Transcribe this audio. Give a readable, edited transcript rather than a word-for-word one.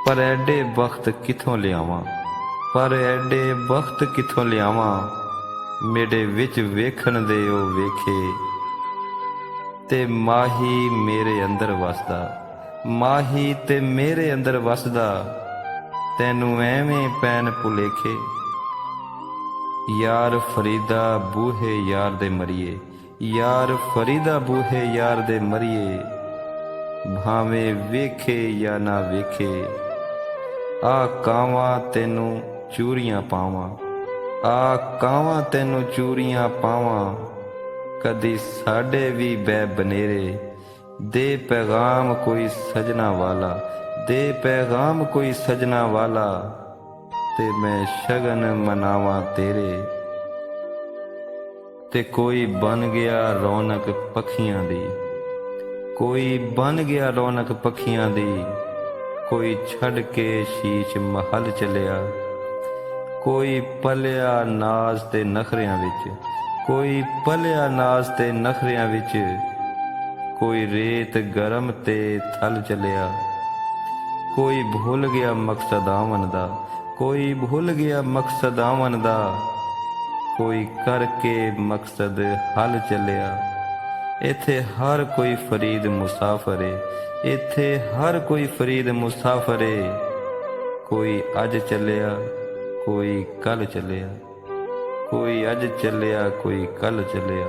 पर एडे वक्त किथों लियावां, पर एडे वक्त किथों लियावां, मेरे विच वेखण दे ओ वेखे। ते माही मेरे अंदर वसदा, माही ते मेरे अंदर वसदा, तैनू एवें पैन भुलेखे। यार फरीदा बूहे यार दे मरिए, यार फरीदा बूहे यार दे मरिए, भावें वेखे या ना वेखे। आ कावां तेनू चूरियां पावां, आ कावां तेनू चूरियां पावां, कदी साडे भी बै बनेरे। दे पैगाम कोई सजना वाला, दे पैगाम कोई सजना वाला, ते मैं शगन मनावा तेरे। ते कोई बन गया रौनक पखियां दी, कोई बन गया रौनक पखियां दी, कोई छड़ के शीश महल चलिया। कोई पलिया नाज ते नखरियां विच, कोई पलिया नाज ते नखरियां विच, कोई रेत गरम ते थल चलिया। कोई भुल गया मकसद आवन दा, कोई भुल गया मकसद आवन दा, कोई करके मकसद हल चलिया। इत्थे हर कोई फरीद मुसाफर है, इत्थे हर कोई फरीद मुसाफर है। कोई अज चलिया कोई कल चलिया, कोई अज चलिया कोई कल चलिया।